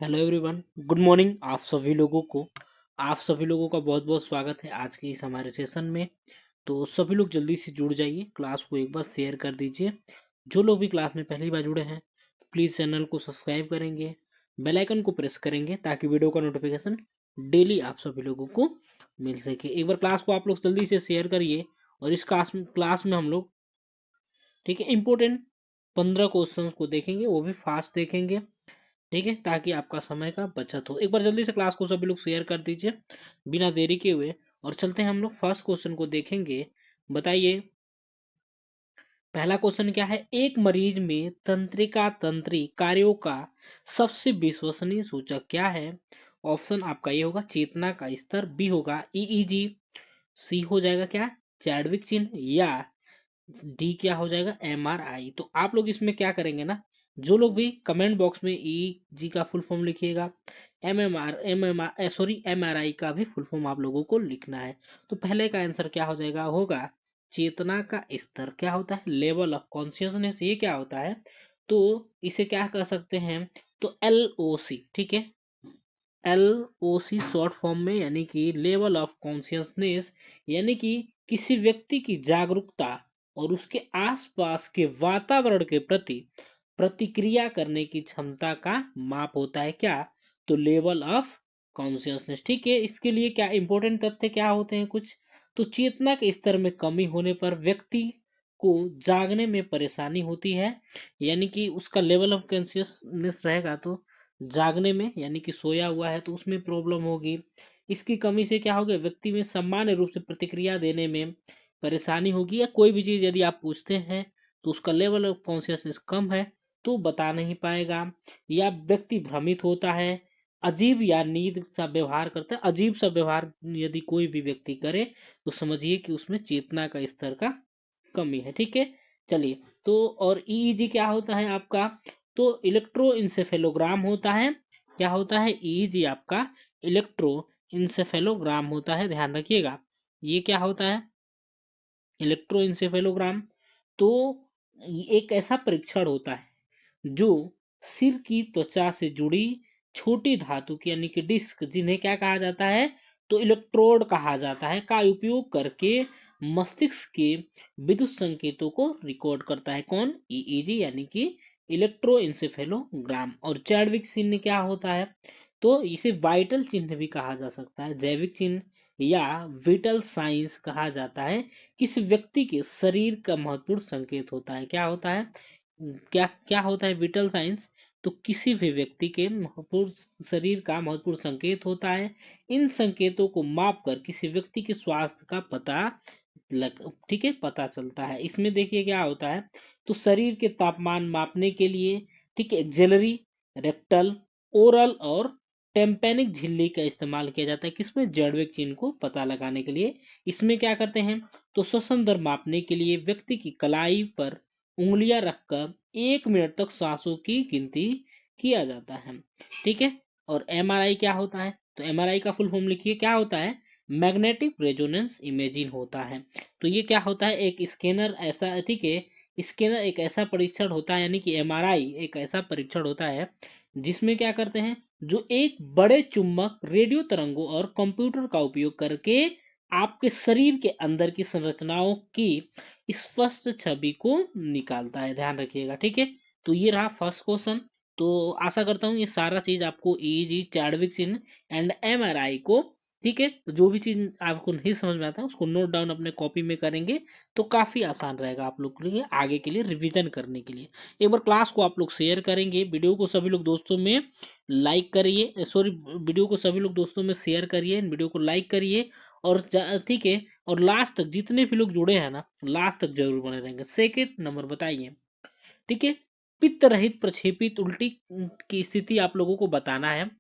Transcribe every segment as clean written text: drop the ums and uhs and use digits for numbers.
Hello everyone, good morning. आप सभी लोगों का बहुत बहुत स्वागत है आज के इस हमारे सेशन में। तो सभी लोग जल्दी से जुड़ जाइए, क्लास को एक बार शेयर कर दीजिए। जो लोग भी क्लास में पहली बार जुड़े हैं प्लीज़ चैनल को सब्सक्राइब करेंगे, बेल आइकन को प्रेस करेंगे ताकि वीडियो का नोटिफिकेशन डेली आप सभी लोगों को मिल सके। एक बार क्लास को आप लोग जल्दी से शेयर करिए। और इस क्लास में हम लोग ठीक है इंपोर्टेंट 15 क्वेश्चंस को देखेंगे, वो भी फास्ट देखेंगे। ठीक है, ताकि आपका समय का बचत हो। एक बार जल्दी से क्लास को सभी लोग शेयर कर दीजिए बिना देरी के हुए। और चलते हैं हम लोग फर्स्ट क्वेश्चन को देखेंगे। बताइए, पहला क्वेश्चन क्या है। एक मरीज में तंत्रिका तंत्री कार्यों का सबसे विश्वसनीय सूचक क्या है। ऑप्शन आपका ये होगा चेतना का स्तर, बी होगा ईईजी, सी हो जाएगा क्या चैडविक चिन्ह, या डी क्या हो जाएगा एमआरआई। तो आप लोग इसमें क्या करेंगे ना, जो लोग भी कमेंट बॉक्स में ई जी का फुल फॉर्म लिखिएगा, एमआरआई का भी फुल फॉर्म आप लोगों को लिखना है। तो पहले का आंसर क्या हो जाएगा, होगा चेतना का स्तर। क्या होता है लेवल ऑफ कॉन्शियसनेस, ये क्या होता है। तो इसे क्या कह सकते हैं, तो एल ओ सी, ठीक है, एल ओ सी शॉर्ट फॉर्म में, यानी कि लेवल ऑफ कॉन्शियसनेस, यानी कि किसी व्यक्ति की जागरूकता और उसके आसपास के वातावरण के प्रति प्रतिक्रिया करने की क्षमता का माप होता है। क्या, तो लेवल ऑफ कॉन्शियसनेस। ठीक है, इसके लिए क्या इंपॉर्टेंट तथ्य क्या होते हैं कुछ, तो चेतना के स्तर में कमी होने पर व्यक्ति को जागने में परेशानी होती है, यानी कि उसका लेवल ऑफ कॉन्शियसनेस रहेगा तो जागने में, यानी कि सोया हुआ है तो उसमें प्रॉब्लम होगी। इसकी कमी से क्या होगा, व्यक्ति में सामान्य रूप से प्रतिक्रिया देने में परेशानी होगी, या कोई भी चीज यदि आप पूछते हैं तो उसका लेवल ऑफ कॉन्शियसनेस कम है तो बता नहीं पाएगा, या व्यक्ति भ्रमित होता है, अजीब या नींद सा व्यवहार करता है। अजीब सा व्यवहार यदि कोई भी व्यक्ति करे तो समझिए कि उसमें चेतना का स्तर का कमी है। ठीक है, चलिए। तो और ईईजी क्या होता है आपका, तो इलेक्ट्रोइंसेफेलोग्राम होता है। क्या होता है ईईजी आपका इलेक्ट्रो इंसेफेलोग्राम होता है, ध्यान रखिएगा। ये क्या होता है इलेक्ट्रोइंसेफेलोग्राम, तो ये एक ऐसा परीक्षण होता है जो सिर की त्वचा से जुड़ी छोटी धातु की, यानी कि डिस्क, जिन्हें क्या कहा जाता है, तो इलेक्ट्रोड कहा जाता है, का उपयोग करके मस्तिष्क के विद्युत संकेतों को रिकॉर्ड करता है। कौन, ईईजी, यानी कि इलेक्ट्रोइंसेफेलोग्राम। और चैडविक चिन्ह क्या होता है, तो इसे वाइटल चिन्ह भी कहा जा सकता है, जैविक चिन्ह या विटल साइंस कहा जाता है। किसी व्यक्ति के शरीर का महत्वपूर्ण संकेत होता है। क्या होता है, क्या क्या होता है विटल साइंस, तो किसी भी व्यक्ति के महत्वपूर्ण शरीर का महत्वपूर्ण संकेत होता है। इन संकेतों को माप कर किसी व्यक्ति के स्वास्थ्य का पता ठीक है पता चलता है। इसमें देखिए क्या होता है, तो शरीर के तापमान मापने के लिए, ठीक है, एक्सिलरी, रेक्टल, ओरल और टेम्पेनिक झिल्ली का इस्तेमाल किया जाता है। किसमें, जड़वेक चिन्ह को पता लगाने के लिए। इसमें क्या करते हैं, तो श्वसन दर मापने के लिए व्यक्ति की कलाई पर उंगलियां रखकर 1 मिनट तक सांसों की गिनती किया जाता है। ठीक है, और एमआरआई क्या होता है, तो एमआरआई का फुल फॉर्म लिखिए, क्या होता है मैग्नेटिक रेजोनेंस इमेजिंग होता है। तो ये क्या होता है, एक स्कैनर ऐसा, ठीक है, स्कैनर एक ऐसा परीक्षण होता है, यानी कि एमआरआई एक ऐसा परीक्षण होता है जिसमें क्या करते हैं, जो एक बड़े चुंबक, रेडियो तरंगों और कंप्यूटर का उपयोग करके आपके शरीर के अंदर की संरचनाओं की स्पष्ट छवि को निकालता है। ध्यान रखिएगा, ठीक है। तो ये रहा फर्स्ट क्वेश्चन। तो आशा करता हूँ ये सारा चीज आपको ईईजी, चैडविक चिन्ह एंड एमआरआई को, ठीक है, तो जो भी चीज आपको नहीं समझ में आता है उसको नोट डाउन अपने कॉपी में करेंगे तो काफी आसान रहेगा आप लोग के लिए आगे के लिए रिवीजन करने के लिए। एक बार क्लास को आप लोग शेयर करेंगे, वीडियो को सभी लोग दोस्तों में लाइक करिए, सॉरी, वीडियो को सभी लोग दोस्तों में शेयर करिए, वीडियो को लाइक करिए। और ठीक है, और लास्ट तक जितने भी लोग जुड़े हैं ना, लास्ट तक जरूर बने रहेंगे। सेकेंड नंबर बताइए, ठीक है, पित्त रहित प्रक्षेपित उल्टी की स्थिति आप लोगों को बताना है।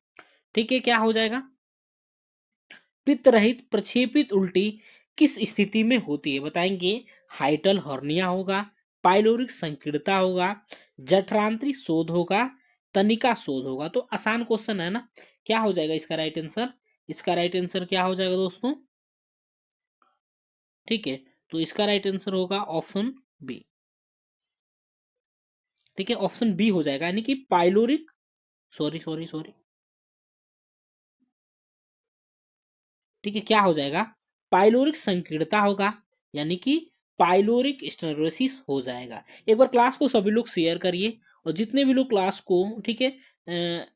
ठीक है, क्या हो जाएगा, पित्त रहित प्रक्षेपित उल्टी किस स्थिति में होती है बताएंगे। हाइटल हर्निया होगा, पाइलोरिक संकीर्णता होगा, जठरांत्री शोध होगा, तनिका शोध होगा। तो आसान क्वेश्चन है ना, क्या हो जाएगा इसका राइट आंसर, इसका राइट आंसर क्या हो जाएगा दोस्तों, ठीक है, तो इसका राइट आंसर होगा ऑप्शन बी। ठीक है, ऑप्शन बी हो जाएगा, यानी कि पाइलोरिक, सॉरी सॉरी सॉरी, ठीक है, क्या हो जाएगा, पाइलोरिक संकीर्णता होगा, यानी कि पाइलोरिक स्टेनोसिस हो जाएगा। एक बार क्लास को सभी लोग शेयर करिए, और जितने भी लोग क्लास को, ठीक है,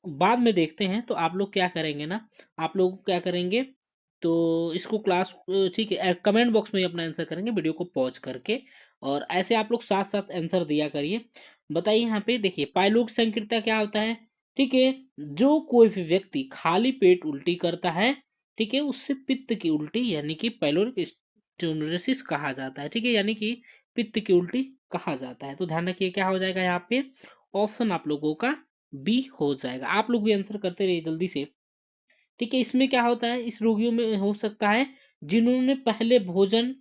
बाद में देखते हैं, तो आप लोग क्या करेंगे ना, आप लोग क्या करेंगे, तो इसको क्लास, ठीक है, कमेंट बॉक्स में अपना आंसर करेंगे वीडियो को पॉज करके, और ऐसे आप लोग साथ साथ आंसर दिया करिए। बताइए यहाँ पे देखिए, पाइलोरिक संकीर्णता क्या होता है, ठीक है, जो कोई भी व्यक्ति खाली पेट उल्टी करता है, ठीक है, उससे पित्त की उल्टी यानी कि पाइलोरिक स्टेनोसिस कहा जाता है। ठीक है, यानी कि पित्त की उल्टी कहा जाता है। तो ध्यान रखिए क्या हो जाएगा यहाँ पे, ऑप्शन आप लोगों का बी हो जाएगा। आप लोग भी आंसर करते रहिए जल्दी से। ठीक है, इसमें क्या होता है, इस रोगियों में हो सकता है जिन्होंने पहले भोजन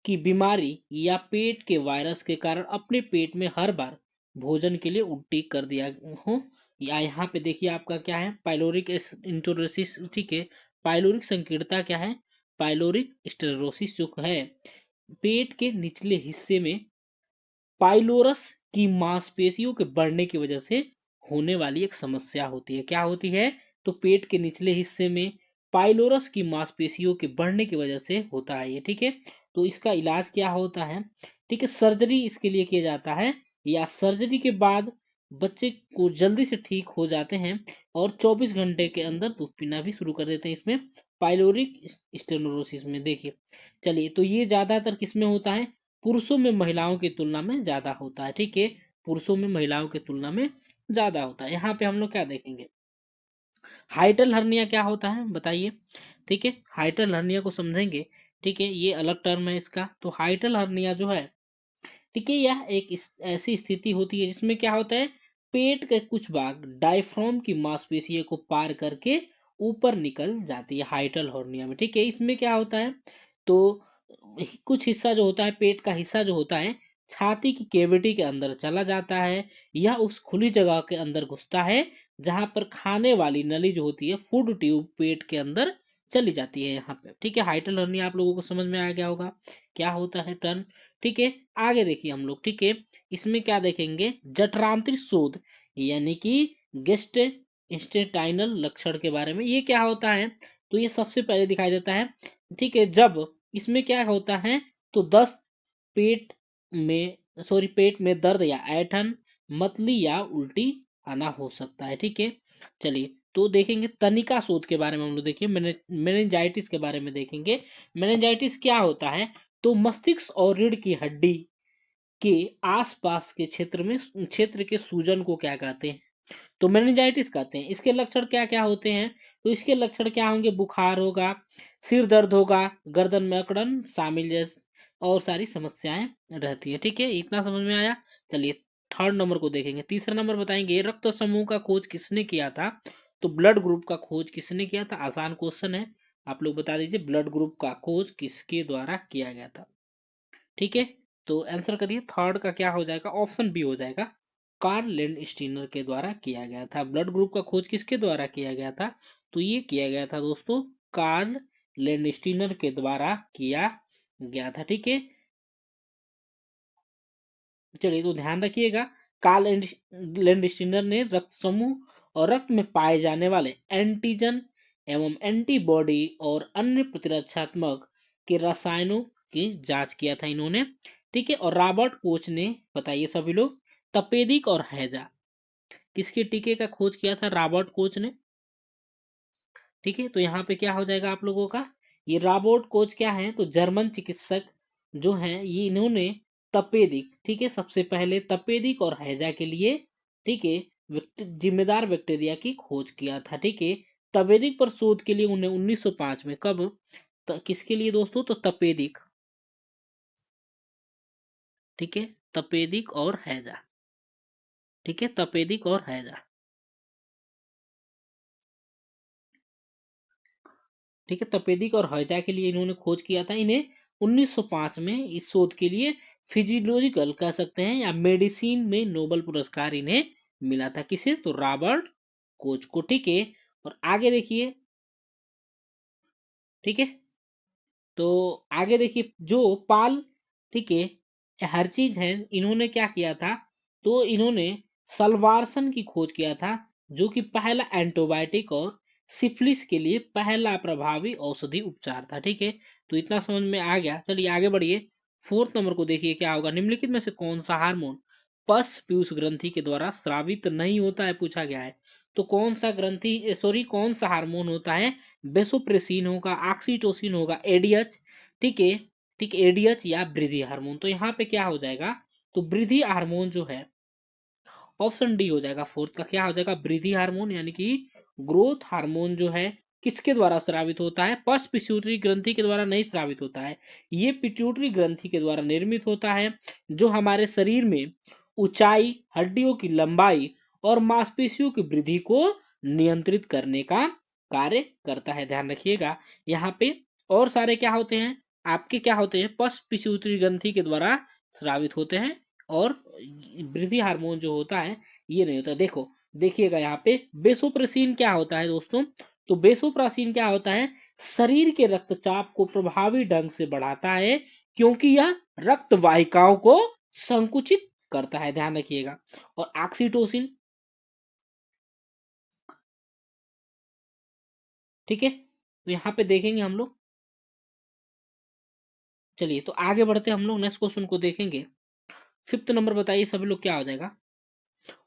की बीमारी या पेट के वायरस के कारण अपने पेट में हर बार भोजन के लिए उल्टी कर दिया हो, या यहाँ पे देखिए आपका क्या है, पाइलोरिक इंटोरोसिस। ठीक है, पाइलोरिक संकीर्णता क्या है, पाइलोरिक स्टेरोसिस जो है, पेट के निचले हिस्से में पाइलोरस की मांसपेशियों के बढ़ने की वजह से होने वाली एक समस्या होती है। क्या होती है, तो पेट के निचले हिस्से में पाइलोरस की मांसपेशियों के बढ़ने की वजह से होता है ये। ठीक है, तो इसका इलाज क्या होता है, ठीक है, सर्जरी इसके लिए किया जाता है, या सर्जरी के बाद बच्चे को जल्दी से ठीक हो जाते हैं, और 24 घंटे के अंदर दूध पीना भी शुरू कर देते हैं इसमें, पाइलोरिक स्टेनोसिस में। देखिए, चलिए, तो ये ज्यादातर किसमें होता है, पुरुषों में महिलाओं की तुलना में ज्यादा होता है। ठीक है, पुरुषों में महिलाओं की तुलना में ज्यादा होता है। यहाँ पे हम लोग क्या देखेंगे, हाइटल हर्निया क्या होता है बताइए। ठीक है, हाइटल हर्निया को समझेंगे। ठीक है, ये अलग टर्म है इसका। तो हाइटल हर्निया जो है, ठीक है, यह एक ऐसी स्थिति होती है जिसमें क्या होता है, पेट के कुछ भाग डायफ्राम की मांसपेशियों को पार करके ऊपर निकल जाती है हाइटल हर्निया में। ठीक है, इसमें क्या होता है, तो कुछ हिस्सा जो होता है, पेट का हिस्सा जो होता है, छाती की कैविटी के अंदर चला जाता है, या उस खुली जगह के अंदर घुसता है जहां पर खाने वाली नली जो होती है, फूड ट्यूब, पेट के अंदर चली जाती है यहाँ पे। ठीक है, हाइटल हर्निया आप लोगों को समझ में आ गया होगा क्या होता है टर्न। ठीक है, आगे देखिए हम लोग। ठीक है, इसमें क्या देखेंगे, जठरांतरिक शोथ, यानी कि गेस्ट इंस्टेटाइनल लक्षण के बारे में। ये क्या होता है, तो ये सबसे पहले दिखाई देता है। ठीक है, जब इसमें क्या होता है, तो दस्त, पेट में, सॉरी, पेट में दर्द या ऐंठन, मतली या उल्टी आना हो सकता है। ठीक है, चलिए, तो देखेंगे तनिका शोथ के बारे में हम लोग। देखिए, मेनिंजाइटिस के बारे में देखेंगे। मेनिंजाइटिस क्या होता है, तो मस्तिष्क और रीढ़ की हड्डी के आसपास के क्षेत्र के सूजन को क्या कहते हैं, तो मेनिंजाइटिस कहते हैं। इसके लक्षण क्या क्या होते हैं, तो इसके लक्षण क्या होंगे, बुखार होगा, सिर दर्द होगा, गर्दन में अकड़न शामिल जैसे और सारी समस्याएं रहती है। ठीक है, इतना समझ में आया। चलिए, थर्ड नंबर को देखेंगे। तीसरा नंबर बताएंगे, रक्त समूह का खोज किसने किया था, तो ब्लड ग्रुप का खोज किसने किया था। आसान क्वेश्चन है, आप लोग बता दीजिए, ब्लड ग्रुप का खोज किसके द्वारा किया गया था। ठीक है, तो आंसर करिए, थर्ड का क्या हो जाएगा, ऑप्शन बी हो जाएगा, कार्ल लैंडस्टीनर के द्वारा किया गया था। ब्लड ग्रुप का खोज किसके द्वारा किया गया था, तो ये किया गया था दोस्तों, कार्ल लैंडस्टीनर के द्वारा किया गया था। ठीक है, चलिए, तो ध्यान रखिएगा, कार्ल लैंडस्टीनर ने रक्त समूह और रक्त में पाए जाने वाले एंटीजन एवं एंटीबॉडी और अन्य प्रतिरक्षात्मक के रसायनों की जांच किया था इन्होंने। ठीक है, और रॉबर्ट कोच ने, बताइए सभी लोग, तपेदिक और हैजा, किसके टीके का खोज किया था, रॉबर्ट कोच ने। ठीक है, तो यहाँ पे क्या हो जाएगा आप लोगों का, ये रॉबर्ट कोच क्या है, तो जर्मन चिकित्सक जो हैं, ये इन्होंने तपेदिक, ठीक है, सबसे पहले तपेदिक और हैजा के लिए, ठीक है, जिम्मेदार बैक्टीरिया की खोज किया था। ठीक है, तपेदिक पर शोध के लिए उन्हें 1905 में, कब, किसके लिए दोस्तों, तो तपेदिक। ठीक है, तपेदिक और हैजा। ठीक है, तपेदिक और हैजा। ठीक है, तपेदिक और हैजा के लिए इन्होंने खोज किया था। इन्हें 1905 में इस शोध के लिए फिजियोलॉजिकल कह सकते हैं या मेडिसिन में नोबेल पुरस्कार इन्हें मिला था। किसे, तो रॉबर्ट कोच को। ठीक है, और आगे देखिए। ठीक है, तो आगे देखिए, जो पाल, ठीक है, हर चीज है, इन्होंने क्या किया था, तो इन्होंने सलवारसन की खोज किया था, जो कि पहला एंटीबायोटिक और सिफिलिस के लिए पहला प्रभावी औषधि उपचार था। ठीक है, तो इतना समझ में आ गया। चलिए आगे बढ़िए। फोर्थ नंबर को देखिए क्या होगा, निम्नलिखित में से कौन सा हार्मोन पस पीयूष ग्रंथि के द्वारा स्रावित नहीं होता है, पूछा गया है। तो कौन सा ग्रंथि सॉरी कौन सा हार्मोन होता है, बेसोप्रेसिन होगा, ऑक्सीटोसिन होगा, एडीएच, ठीक है, ठीक, एडीएच या वृद्धि हार्मोन। तो यहाँ पे क्या हो जाएगा, तो वृद्धि हार्मोन जो है ऑप्शन डी हो जाएगा। फोर्थ का क्या हो जाएगा, वृद्धि हार्मोन, यानी कि ग्रोथ हार्मोन जो है किसके द्वारा स्रावित होता है, पश्च पिट्यूटरी ग्रंथि के द्वारा नहीं स्रावित होता है, ये पिट्यूटरी ग्रंथि के द्वारा निर्मित होता है, जो हमारे शरीर में ऊंचाई, हड्डियों की लंबाई और मांसपेशियों की वृद्धि को नियंत्रित करने का कार्य करता है। ध्यान रखिएगा यहाँ पे और सारे क्या होते हैं, आपके क्या होते हैं, पश्च पिट्यूटरी ग्रंथि के द्वारा स्रावित होते हैं, और वृद्धि हार्मोन जो होता है ये नहीं होता। देखो देखिएगा यहाँ पे बेसोप्रेसिन क्या होता है दोस्तों, तो बेसोप्रेसिन क्या होता है, शरीर के रक्तचाप को प्रभावी ढंग से बढ़ाता है, क्योंकि यह रक्त वाहिकाओं को संकुचित करता है। ध्यान रखिएगा। और ऑक्सीटोसिन, ठीक है, तो यहाँ पे देखेंगे हम लोग। चलिए तो आगे बढ़ते हम लोग नेक्स्ट क्वेश्चन को देखेंगे। फिफ्थ नंबर बताइए सभी लोग क्या हो जाएगा,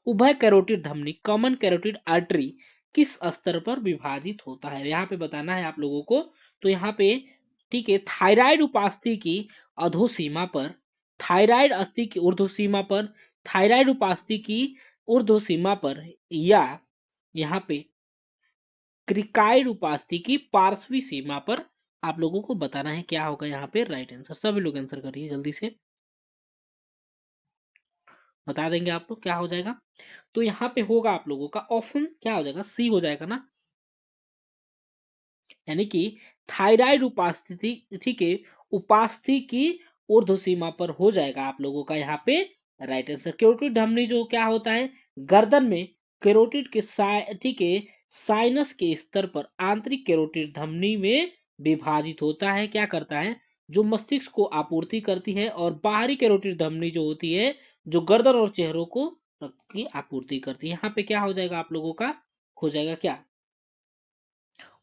उभय कैरोटिड धमनी कॉमन कैरोटिड आर्टरी किस स्तर पर विभाजित होता है, यहाँ पे बताना है आप लोगों को। तो यहाँ पे ठीक है, थायराइड उपास्थि की अधोसीमा पर, थायराइड अस्थि की ऊर्ध्वसीमा पर, थायराइड उपास्थि की ऊर्ध्वसीमा पर, या यहाँ पे क्रिकाइड उपास्थि की पार्श्वी सीमा पर आप लोगों को बताना है क्या होगा यहाँ पे राइट आंसर। सभी लोग आंसर करिए जल्दी से, बता देंगे आप लोग क्या हो जाएगा। तो यहाँ पे होगा आप लोगों का ऑप्शन क्या हो जाएगा, सी हो जाएगा ना, यानी कि थायराइड उपास्थि, ठीक है, उपास्थि की ऊर्ध्व सीमा पर हो जाएगा आप लोगों का यहाँ पे राइट आंसर। कैरोटिड धमनी जो क्या होता है, गर्दन में कैरोटिड के ठीक है, साइनस के स्तर पर आंतरिक कैरोटिड धमनी में विभाजित होता है, क्या करता है, जो मस्तिष्क को आपूर्ति करती है, और बाहरी कैरोटिड धमनी जो होती है जो गर्दन और चेहरों को रक्त की आपूर्ति करती है। यहाँ पे क्या हो जाएगा आप लोगों का, हो जाएगा क्या,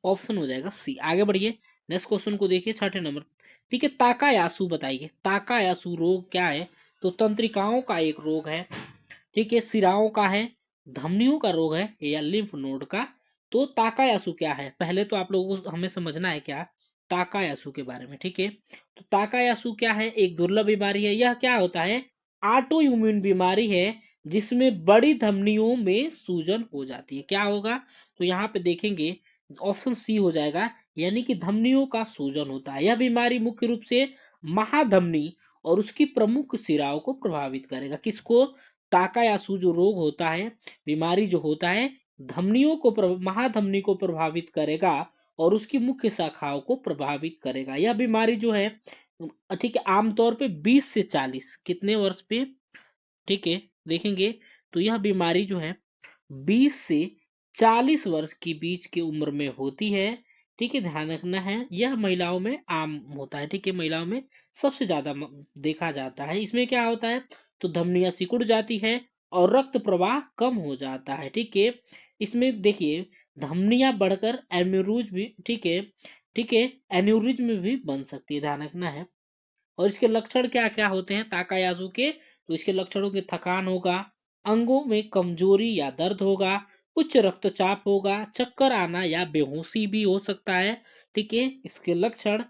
ऑप्शन हो जाएगा सी। आगे बढ़िए, नेक्स्ट क्वेश्चन को देखिए छठे नंबर। ठीक है, ताकायासु बताइए, ताकायासु रोग क्या है, तो तंत्रिकाओं का एक रोग है, ठीक है, सिराओं का है, धमनियों का रोग है, या लिम्फ नोड का। तो ताकायासु क्या है, पहले तो आप लोगों को हमें समझना है क्या ताकायासु के बारे में। ठीक है, तो ताकायासु क्या है, एक दुर्लभ बीमारी है। यह क्या होता है, ऑटो इम्यून बीमारी है, जिसमें बड़ी धमनियों में सूजन हो जाती है। क्या होगा, तो यहाँ पे देखेंगे ऑप्शन सी हो जाएगा, यानी कि धमनियों का सूजन होता है। यह बीमारी मुख्य रूप से महाधमनी और उसकी प्रमुख सिराओं को प्रभावित करेगा। किसको, ताकायासु जो रोग होता है, बीमारी जो होता है, धमनियों को महाधमनी को प्रभावित करेगा और उसकी मुख्य शाखाओं को प्रभावित करेगा। यह बीमारी जो है ठीक है, आमतौर पे 20 से 40 कितने वर्ष पे, ठीक है, देखेंगे तो यह बीमारी जो है 20 से 40 वर्ष के बीच की उम्र में होती है। ठीक है, ध्यान रखना है, यह महिलाओं में आम होता है। ठीक है, महिलाओं में सबसे ज्यादा देखा जाता है। इसमें क्या होता है, तो धमनियां सिकुड़ जाती है और रक्त प्रवाह कम हो जाता है। ठीक है, इसमें देखिए धमनियां बढ़कर एन्यूरिज्म भी, ठीक है, एन्यूरिज्म भी बन सकती है, ध्यान रखना है। और इसके लक्षण क्या क्या होते हैं ताकायासु के, तो इसके लक्षणों के थकान होगा, अंगों में कमजोरी या दर्द होगा, उच्च रक्तचाप होगा, चक्कर आना या बेहोशी भी हो सकता है। ठीक है, इसके लक्षण,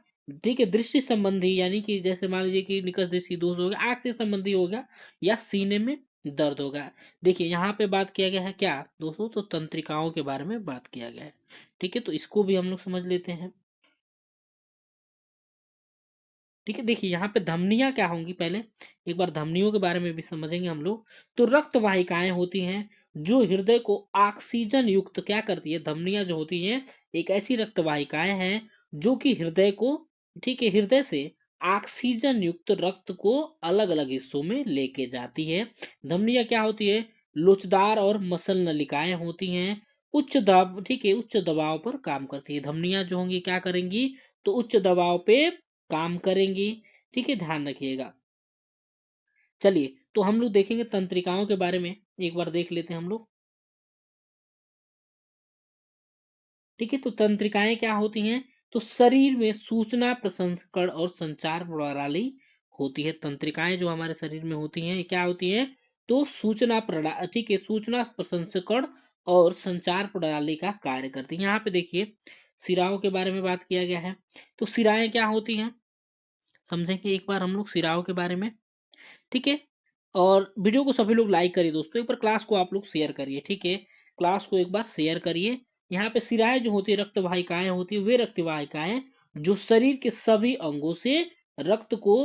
ठीक है, दृष्टि संबंधी, यानी कि जैसे मान लीजिए कि निकट दृष्टि दोष हो गया, आंख से संबंधी हो गया, या सीने में दर्द होगा। देखिए यहाँ पे बात किया गया है क्या दोस्तों, तो तंत्रिकाओं के बारे में बात किया गया है। ठीक है, तो इसको भी हम लोग समझ लेते हैं। ठीक है, देखिए यहाँ पे धमनियां क्या होंगी, पहले एक बार धमनियों के बारे में भी समझेंगे हम लोग। तो रक्त वाहिकाएं होती हैं जो हृदय को ऑक्सीजन युक्त क्या करती है, धमनियां जो होती हैं एक ऐसी रक्त वाहिकाएं हैं जो कि हृदय को, ठीक है, हृदय से ऑक्सीजन युक्त रक्त को अलग अलग हिस्सों में लेके जाती है। धमनियां क्या होती है, लोचदार और मसल नलिकाएं होती हैं, उच्च दबाव, ठीक है, उच्च दबाव पर काम करती है। धमनियां जो होंगी क्या करेंगी, तो उच्च दबाव पे काम करेंगी। ठीक है, ध्यान रखिएगा। चलिए तो हम लोग देखेंगे तंत्रिकाओं के बारे में, एक बार देख लेते हैं हम लोग। ठीक है। तो तंत्रिकाएं क्या होती हैं, तो शरीर में सूचना प्रसंस्करण और संचार प्रणाली होती है। तंत्रिकाएं जो हमारे शरीर में होती हैं, ये क्या होती हैं, तो सूचना प्रणाली, ठीक है, सूचना प्रसंस्करण और संचार प्रणाली का कार्य करती है। यहाँ पे देखिए सिराओं के बारे में बात किया गया है। तो सिराएं क्या होती हैं, समझेंगे एक बार हम लोग सिराओं के बारे में, ठीक है। और वीडियो को सभी लोग लाइक करिए दोस्तों, एक बार क्लास को आप लोग शेयर करिए, ठीक है, क्लास को एक बार शेयर करिए। यहाँ पे सिराएं जो होती है, रक्त वाहिकाएं होती है, वे रक्त वाहिकाएं जो शरीर के सभी अंगों से रक्त को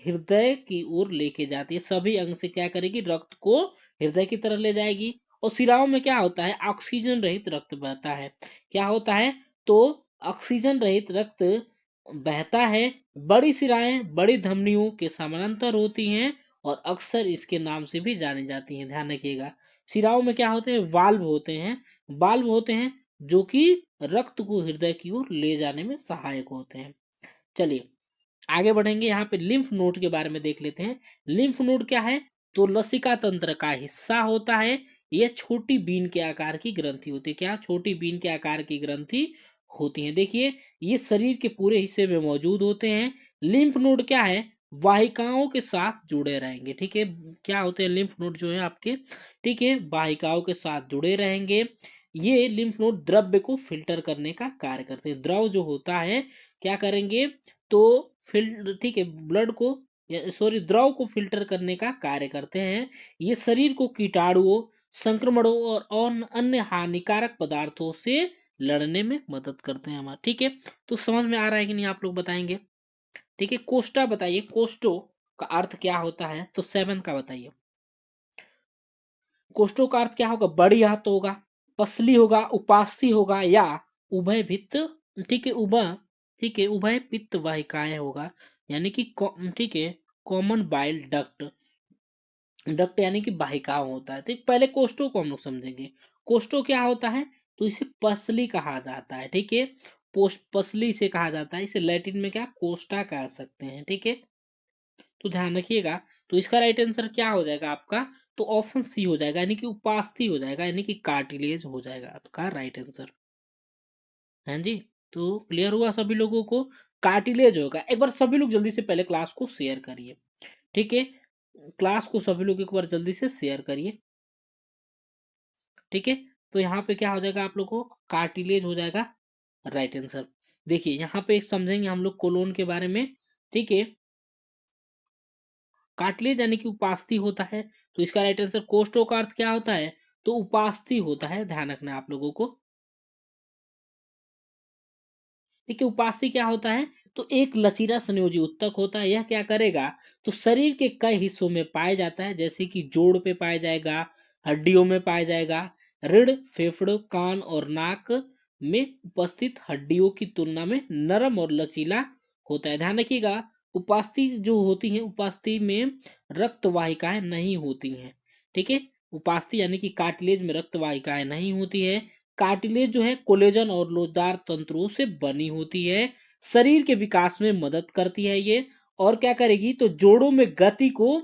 हृदय की ओर लेके जाती है। सभी अंग से क्या करेगी, रक्त को हृदय की तरफ ले जाएगी। और सिराओं में क्या होता है, ऑक्सीजन रहित रक्त बहता है। क्या होता है, तो ऑक्सीजन रहित रक्त बहता है। बड़ी सिराएं बड़ी धमनियों के समानांतर होती हैं और अक्सर इसके नाम से भी जानी जाती हैं। ध्यान रखिएगा, सिराओं में क्या होते हैं, वाल्व होते हैं, वाल्व होते हैं जो कि रक्त को हृदय की ओर ले जाने में सहायक होते हैं। चलिए आगे बढ़ेंगे, यहाँ पे लिम्फ नोड के बारे में देख लेते हैं। लिम्फ नोड क्या है, तो लसिका तंत्र का हिस्सा होता है। यह छोटी बीन के आकार की ग्रंथि होती है। क्या, छोटी बीन के आकार की ग्रंथि होती है। देखिए ये शरीर के पूरे हिस्से में मौजूद होते हैं। लिम्फ नोड क्या है, वाहिकाओं के साथ जुड़े रहेंगे, ठीक है। क्या होते हैं लिम्फ नोड जो है आपके, ठीक है, वाहिकाओं के साथ जुड़े रहेंगे। ये लिम्फ नोड द्रव्य को फिल्टर करने का कार्य करते हैं। द्रव जो होता है क्या करेंगे, तो फिल्टर, ठीक है, ब्लड को, सॉरी, द्रव को फिल्टर करने का कार्य करते हैं। ये शरीर को कीटाणुओं, संक्रमणों और अन्य हानिकारक पदार्थों से लड़ने में मदद करते हैं हमारा, ठीक है। तो समझ में आ रहा है कि नहीं, आप लोग बताएंगे, ठीक है। कोष्टा बताइए, कोष्टो का अर्थ क्या होता है, तो 7 का बताइए। कोष्टो का अर्थ क्या होगा, बड़ी हाथ होगा, पसली होगा, उपास्थि होगा, या उभय भित्त, ठीक है, ठीक है, उभय पित्त वाहिकाएं होगा, यानी कि ठीक है, कॉमन बाइल डक्ट, डक्ट यानी कि वाहिकाओं होता है। तो पहले कोष्टो को हम लोग समझेंगे। कोष्टो क्या होता है, तो इसे पसली कहा जाता है, ठीक है, पसली से कहा जाता है। इसे लैटिन में क्या, कोस्टा कह सकते हैं, ठीक है। तो ध्यान रखिएगा, तो इसका राइट आंसर क्या हो जाएगा आपका, तो ऑप्शन सी हो जाएगा, यानी कि उपास्थि हो जाएगा, यानी कि कार्टिलेज हो जाएगा आपका राइट आंसर। हाँ जी, तो क्लियर हुआ सभी लोगों को, कार्टिलेज होगा। एक बार सभी लोग जल्दी से पहले क्लास को शेयर करिए, ठीक है, क्लास को सभी लोग एक बार जल्दी से शेयर करिए, ठीक है। तो यहाँ पे क्या हो जाएगा, आप लोगों को कार्टिलेज हो जाएगा राइट आंसर। देखिए यहाँ पे समझेंगे हम लोग कोलोन के बारे में, ठीक है। कार्टिलेज यानी कि उपास्थि होता है, तो इसका राइट आंसर, कोष्ठों का अर्थ क्या होता है, तो उपास्थि होता है, ध्यान रखना आप लोगों को, ठीक है। उपास्थि क्या होता है, तो एक लचीला संयोजी उत्तक होता है। यह क्या करेगा, तो शरीर के कई हिस्सों में पाया जाता है, जैसे कि जोड़ पे पाया जाएगा, हड्डियों में पाया जाएगा, रीढ़, फेफड़ों, कान और नाक में उपस्थित हड्डियों की तुलना में नरम और लचीला होता है। ध्यान रखिएगा, उपास्थि जो होती है, उपास्थि में रक्त वाहिकाएं नहीं होती हैं, ठीक है। उपास्थि यानी कि कार्टिलेज में रक्त वाहिकाएं नहीं होती है। कार्टिलेज जो है कोलेजन और लोचदार तंतुओं से बनी होती है, शरीर के विकास में मदद करती है ये। और क्या करेगी, तो जोड़ों में गति को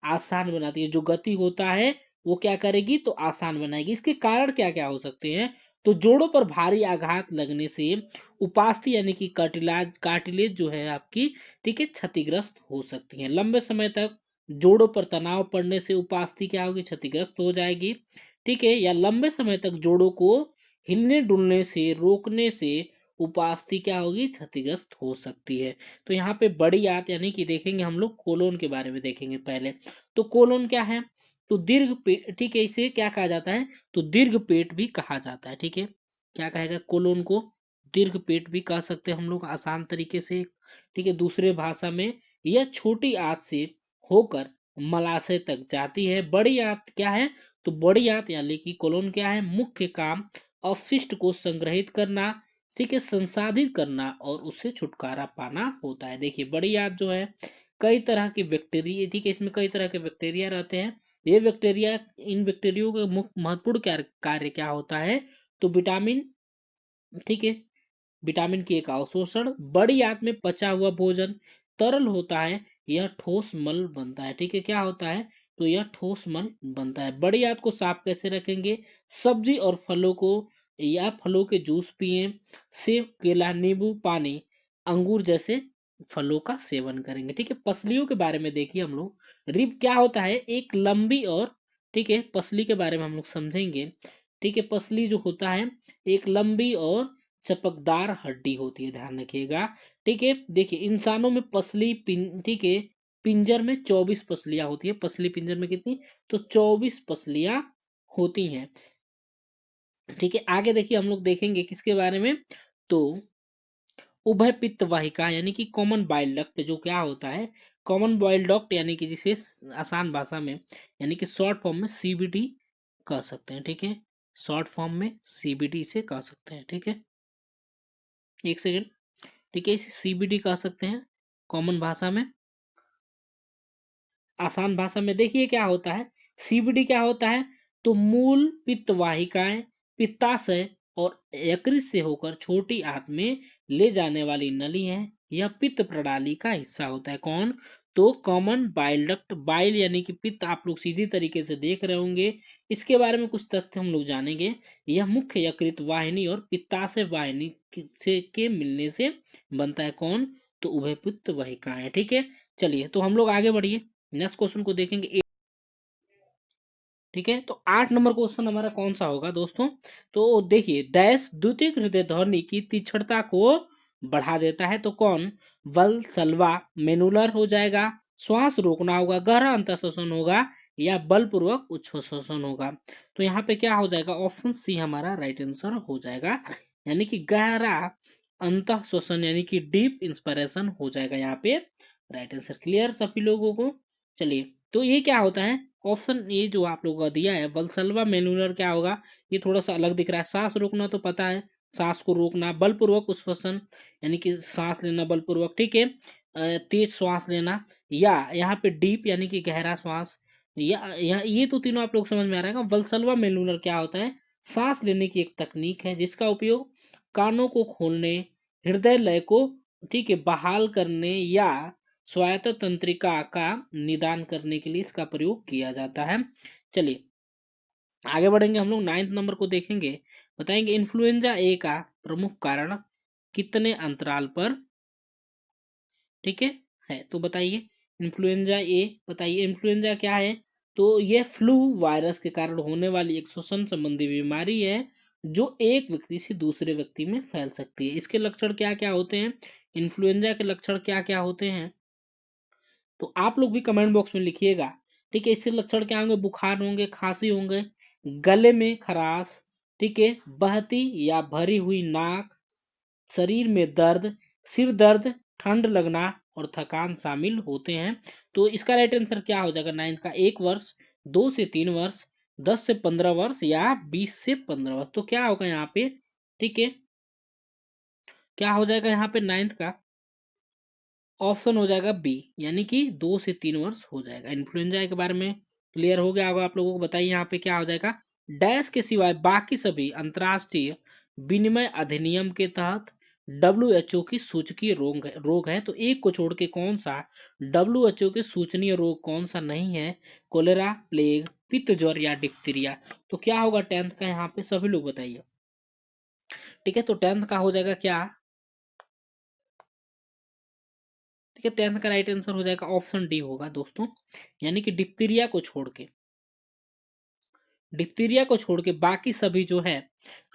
आसान बनाती है। जो गति होता है वो क्या करेगी, तो आसान बनाएगी। इसके कारण क्या क्या हो सकते हैं, तो जोड़ों पर भारी आघात लगने से उपास्थि यानी कि कार्टिलेज जो है आपकी, ठीक है, क्षतिग्रस्त हो सकती है। लंबे समय तक जोड़ों पर तनाव पड़ने से उपास्थि क्या होगी, क्षतिग्रस्त हो जाएगी, ठीक है। या लंबे समय तक जोड़ों को हिलने डुलने से रोकने से उपास्थि क्या होगी, क्षतिग्रस्त हो सकती है। तो यहाँ पे बड़ी आंत यानी कि देखेंगे हम लोग कोलोन के बारे में देखेंगे पहले। तो कोलोन क्या है, तो दीर्घ पेट, ठीक है, इसे क्या कहा जाता है, तो दीर्घ पेट भी कहा जाता है, ठीक है। क्या कहेगा, कोलोन को दीर्घ पेट भी कह सकते हैं हम लोग आसान तरीके से, ठीक है, दूसरे भाषा में। यह छोटी आंत से होकर मलाशय तक जाती है। बड़ी आंत क्या है, तो बड़ी आंत यानी कि कोलोन क्या है, मुख्य काम अपशिष्ट को संग्रहित करना, ठीक है, संसाधित करना और उससे छुटकारा पाना होता है। देखिए बड़ी आंत जो है कई तरह के बैक्टीरिया, ठीक है, इसमें कई तरह के बैक्टीरिया रहते हैं। ये बैक्टीरिया, इन बैक्टीरिया का मुख्य महत्वपूर्ण कार्य क्या होता है, तो विटामिन, ठीक है, विटामिन की एक अवशोषण। बड़ी आंत में पचा हुआ भोजन तरल होता है, यह ठोस मल बनता है, ठीक है। क्या होता है, तो यह ठोस मल बनता है। बड़ी आंत को साफ कैसे रखेंगे, सब्जी और फलों को या फलों के जूस पिए, सेब, केला, नींबू पानी, अंगूर जैसे फलों का सेवन करेंगे। ठीक है, पसलियों के बारे में देखिए हम लोग। रिब क्या होता है? एक लंबी और, ठीक है, पसली के बारे में हम लोग समझेंगे। ठीक है, पसली जो होता है एक लंबी और चपकदार हड्डी होती है, ध्यान रखिएगा। ठीक है, देखिए इंसानों में पसली ठीक है, पिंजर में 24 पसलियां होती है। पसली पिंजर में कितनी? तो 24 पसलियां होती हैं। ठीक है, आगे देखिए हम लोग देखेंगे किसके बारे में, तो उभय पित्त वाहिका यानी कि कॉमन बाइल डक्ट जो क्या होता है, कॉमन बाइल डक्ट यानी कि जिसे आसान भाषा में यानी कि शॉर्ट फॉर्म में सीबीडी कह सकते हैं। ठीक है, शॉर्ट फॉर्म में सीबीडी से कह सकते हैं। ठीक है, एक सेकेंड। ठीक है, इसे सीबीडी कह सकते हैं कॉमन भाषा में। आसान भाषा में देखिए क्या होता है, सीबीडी क्या होता है, तो मूल पित्त वाहिकाएं पित्ताशय और यकृत से होकर छोटी आंत में ले जाने वाली नली है। यह पित्त प्रणाली का हिस्सा होता है। कौन? तो कॉमन बाइल डक्ट। बाइल यानी कि पित्त आप लोग सीधी तरीके से देख रहे होंगे। इसके बारे में कुछ तथ्य हम लोग जानेंगे। यह मुख्य यकृत वाहिनी और पित्ताशय वाहिनी के मिलने से बनता है। कौन? तो उभय पित्त वाहिकाएं। ठीक है, चलिए तो हम लोग आगे बढ़िए, नेक्स्ट क्वेश्चन को देखेंगे। ठीक है, तो 8 नंबर क्वेश्चन हमारा कौन सा होगा दोस्तों? तो देखिए, डैश द्वितीय हृदय ध्वनि की तीक्ष्णता को बढ़ा देता है। तो कौन? वल सलवा मेनुलर हो जाएगा, श्वास रोकना होगा, गहरा अंतःश्वसन होगा, या बलपूर्वक उच्छ्वसन होगा। तो यहाँ पे क्या हो जाएगा? ऑप्शन सी हमारा राइट आंसर हो जाएगा, यानी कि गहरा अंतःश्वसन यानी कि डीप इंस्पिरेशन हो जाएगा यहाँ पे राइट आंसर। क्लियर सभी लोगों को? चलिए, तो ये क्या होता है? ऑप्शन ये जो आप लोगों का दिया है वल्सल्वा मेनुलर क्या होगा? ये थोड़ा सा अलग दिख रहा है। सांस रोकना तो पता है, सांस को रोकना, बलपूर्वक उच्छ्वसन यानी कि सांस लेना बलपूर्वक, ठीक है, तेज श्वास लेना, या यहाँ पे डीप यानी कि गहरा श्वास, या ये तो तीनों आप लोग समझ में आ रहा है। वल्सल्वा मेनुलर क्या होता है? सांस लेने की एक तकनीक है जिसका उपयोग कानों को खोलने, हृदय लय को, ठीक है, बहाल करने या स्वायत्त तंत्रिका का निदान करने के लिए इसका प्रयोग किया जाता है। चलिए आगे बढ़ेंगे, हम लोग 9 नंबर को देखेंगे। बताएंगे इन्फ्लुएंजा ए का प्रमुख कारण कितने अंतराल पर, ठीक है तो बताइए इन्फ्लुएंजा ए, बताइए इन्फ्लुएंजा क्या है? तो यह फ्लू वायरस के कारण होने वाली एक श्वसन संबंधी बीमारी है जो एक व्यक्ति से दूसरे व्यक्ति में फैल सकती है। इसके लक्षण क्या क्या होते हैं? इन्फ्लुएंजा के लक्षण क्या क्या होते हैं? तो आप लोग भी कमेंट बॉक्स में लिखिएगा। ठीक है, इससे लक्षण क्या होंगे? बुखार होंगे, खांसी होंगे, गले में खराश, ठीक है, बहती या भरी हुई नाक, शरीर में दर्द, सिर दर्द, ठंड लगना और थकान शामिल होते हैं। तो इसका राइट आंसर क्या हो जाएगा? 9 का 1 वर्ष, 2 से 3 वर्ष, 10 से 15 वर्ष या 20 से 15 वर्ष। तो क्या होगा यहाँ पे? ठीक है, क्या हो जाएगा यहाँ पे 9 का? ऑप्शन हो जाएगा बी, यानी कि 2 से 3 वर्ष हो जाएगा। इन्फ्लुएंजा के बारे में क्लियर हो गया होगा आप लोगों को। बताइए यहाँ पे क्या हो जाएगा? डैश के सिवाय बाकी सभी अंतर्राष्ट्रीय विनिमय अधिनियम के तहत WHO की सूचकीय रोग है। तो एक को छोड़ के कौन सा WHO के सूचनीय रोग कौन सा नहीं है? कोलेरा, प्लेग, पित्त ज्वर या डिप्थीरिया। तो क्या होगा 10th का यहाँ पे? सभी लोग बताइए। ठीक है, तो 10th का हो जाएगा क्या? ठीक है, 10th का राइट आंसर हो जाएगा ऑप्शन डी होगा दोस्तों, यानी कि डिप्थीरिया को छोड़ के, डिप्थीरिया को छोड़ के बाकी सभी जो है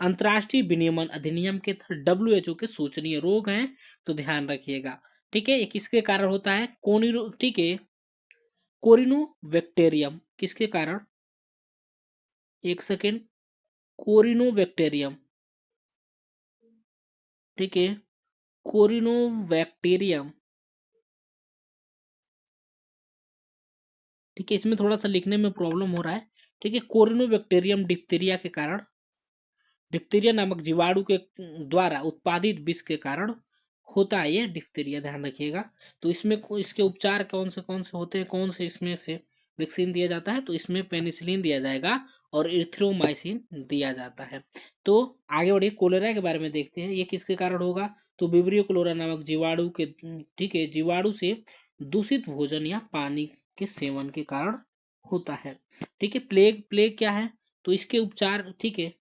अंतर्राष्ट्रीय विनियमन अधिनियम के तहत WHO के सूचनीय रोग हैं। तो ध्यान रखिएगा। ठीक है, ये किसके कारण होता है? ठीक है, कोरिनोबैक्टीरियम किसके कारण? एक सेकेंड, कोरिनोबैक्टीरियम, ठीक है, कोरिनोबैक्टीरियम, ठीक है, इसमें थोड़ा सा लिखने में प्रॉब्लम हो रहा है। ठीक है, कोरिनोबैक्टीरियम डिप्थीरिया के कारण, डिप्थीरिया नामक जीवाणु के द्वारा उत्पादित विष के कारण होता है ये डिप्थीरिया, ध्यान रखिएगा। तो इसमें इसके उपचार कौन से होते हैं? कौन से इसमें से वैक्सीन दिया जाता है? तो इसमें पेनिसिलिन दिया जाएगा और इरिथ्रोमाइसिन दिया जाता है। तो आगे बढ़िए, कोलेरा के बारे में देखते हैं, ये किसके कारण होगा? तो विब्रियो क्लोरा नामक जीवाणु के, ठीक है, जीवाणु से दूषित भोजन या पानी के सेवन के कारण होता है। ठीक है, प्लेग, प्लेग क्या है? तो इसके उपचार, ठीक है,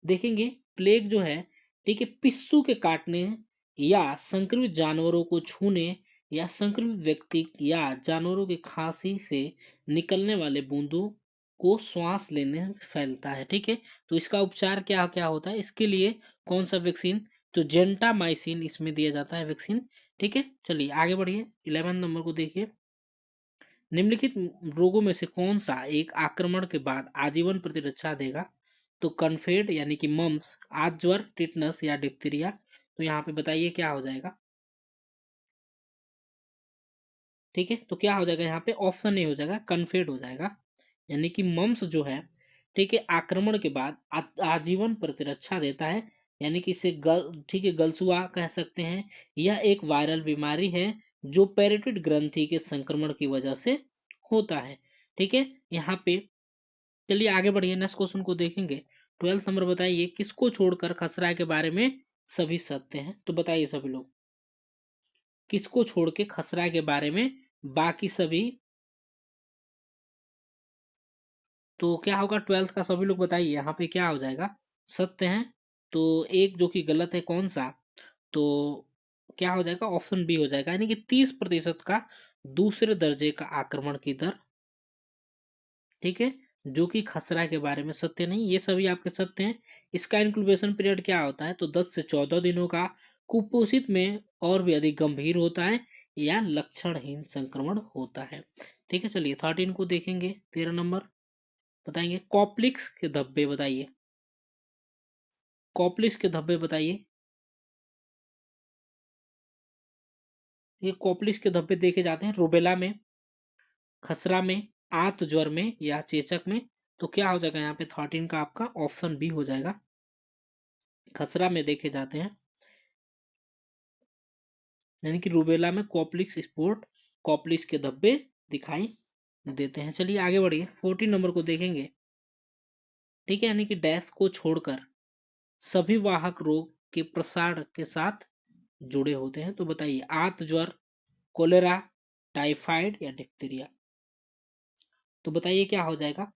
देखेंगे प्लेग जो है, ठीक है, पिस्सू के काटने या संक्रमित जानवरों को छूने या संक्रमित व्यक्ति या जानवरों की खांसी से निकलने वाले बूंदों को श्वास लेने से फैलता है। ठीक है, तो इसका उपचार क्या क्या होता है, इसके लिए कौन सा वैक्सीन, तो जेंटामाइसिन इसमें दिया जाता है वैक्सीन। ठीक है, चलिए आगे बढ़िए, 11 नंबर को देखिए। निम्नलिखित रोगों में से कौन सा एक आक्रमण के बाद आजीवन प्रतिरक्षा देगा, तो कन्फेड यानी कि मम्स, आज ज्वर, टिटनस या डिप्थीरिया। तो यहाँ पे बताइए क्या हो जाएगा। ठीक है, तो क्या हो जाएगा यहाँ पे, ऑप्शन ए हो जाएगा, कन्फेड हो जाएगा। यानी कि मम्स जो है, ठीक है, आक्रमण के बाद आजीवन प्रतिरक्षा देता है। यानी कि इसे ठीक है, गलसुआ कह सकते हैं। यह एक वायरल बीमारी है जो पेरिटोइड ग्रंथि के संक्रमण की वजह से होता है। ठीक है, यहाँ पे चलिए आगे बढ़िए, नेक्स्ट क्वेश्चन को देखेंगे। 12th नंबर बताइए, किसको छोड़कर खसरा के बारे में सभी सत्य हैं, तो बताइए सभी लोग, किसको छोड़ के खसरा के बारे में बाकी सभी, तो क्या होगा 12th का, सभी लोग बताइए यहाँ पे क्या हो जाएगा, सत्य है। तो एक जो कि गलत है, कौन सा, तो क्या हो जाएगा, ऑप्शन बी हो जाएगा, यानी कि 30% का दूसरे दर्जे का आक्रमण की दर। ठीक है, जो कि खसरा के बारे में सत्य नहीं, ये सभी आपके सत्य हैं। इसका इंक्यूबेशन पीरियड क्या होता है, तो 10 से 14 दिनों का। कुपोषित में और भी अधिक गंभीर होता है या लक्षणहीन संक्रमण होता है। ठीक है, चलिए 13 को देखेंगे, 13 नंबर बताएंगे, कॉप्लिक्स के धब्बे बताइए, कॉप्लिक्स के धब्बे बताइए। ये कॉप्लिक्स के धब्बे देखे जाते हैं रूबेला में, खसरा में, आंत ज्वर में या चेचक में। तो क्या हो जाएगा यहाँ पे 13 का आपका ऑप्शन बी हो जाएगा, खसरा में देखे जाते हैं। यानी कि रूबेला में कॉप्लिक्स स्पोर्ट, कॉप्लिक्स के धब्बे दिखाई देते हैं। चलिए आगे बढ़िए, 14 नंबर को देखेंगे। ठीक है, यानी कि डैश को छोड़कर सभी वाहक रोग के प्रसार के साथ जुड़े होते हैं। तो बताइए, आंत ज्वर, कोलेरा, टाइफाइड या डिप्थीरिया। तो बताइए क्या हो जाएगा।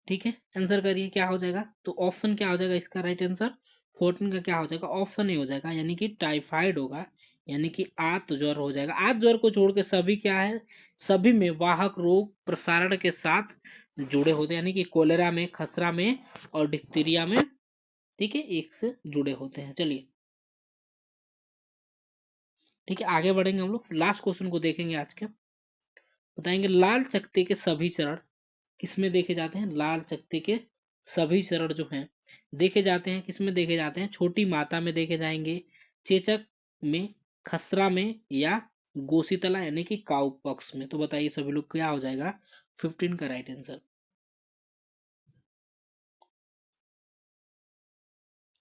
ठीक है, आंसर करिए क्या हो जाएगा, तो ऑप्शन क्या हो जाएगा इसका राइट आंसर, 14 का क्या हो जाएगा, ऑप्शन ए हो जाएगा, यानी कि टाइफाइड होगा। यानी कि आंत ज्वर हो जाएगा। आंत ज्वर को छोड़ के सभी क्या है, सभी में वाहक रोग प्रसारण के साथ जुड़े होते हैं, यानी कि कोलेरा में, खसरा में और डिप्थीरिया में, ठीक है, एक से जुड़े होते हैं। चलिए ठीक है, आगे बढ़ेंगे हम लोग, लास्ट क्वेश्चन को देखेंगे आज के, बताएंगे लाल चकत्ते के सभी चरण किसमें देखे जाते हैं। लाल चकत्ते के सभी चरण जो हैं देखे जाते हैं किसमें देखे जाते हैं, छोटी माता में देखे जाएंगे, चेचक में, खसरा में या गोसीतला यानी कि काउ पॉक्स में। तो बताइए सभी लोग क्या हो जाएगा 15 का राइट आंसर।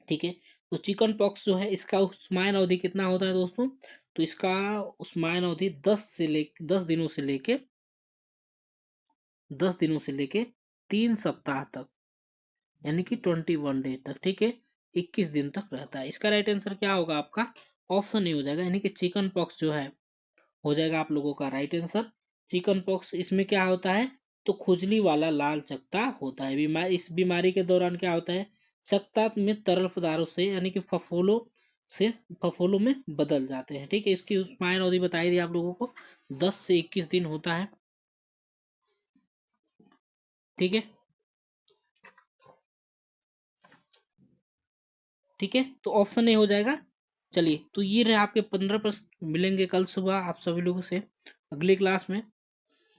ठीक है, तो चिकन पॉक्स जो है इसका उस्मायन अवधि कितना होता है दोस्तों, तो इसका उस्मायन अवधि 10 दिनों से लेके 3 सप्ताह तक, यानी कि 21 डेज तक, ठीक है, 21 दिन तक रहता है। इसका राइट आंसर क्या होगा आपका, ऑप्शन ए हो जाएगा, यानी कि चिकन पॉक्स जो है हो जाएगा आप लोगों का राइट आंसर। चिकन पॉक्स इसमें क्या होता है, तो खुजली वाला लाल चकत्ता होता है। बीमारी, इस बीमारी के दौरान क्या होता है, चकत्ता में तरल पदार्थों से यानी कि से फफोलो में बदल जाते हैं। ठीक है, इसकी उस्मायन अवधि बताई थी आप लोगों को, 10 से 21 दिन होता है। ठीक है, ठीक है, तो ऑप्शन ए हो जाएगा। चलिए, तो ये रहे आपके 15 प्रश्न, मिलेंगे कल सुबह आप सभी लोगों से अगली क्लास में।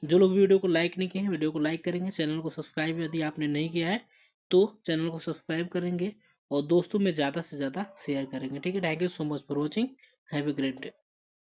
जो लोग वीडियो को लाइक नहीं किए हैं, वीडियो को लाइक करेंगे, चैनल को सब्सक्राइब यदि आपने नहीं किया है तो चैनल को सब्सक्राइब करेंगे और दोस्तों में ज़्यादा से ज़्यादा शेयर करेंगे। ठीक है, thank you so much for watching, have a great day.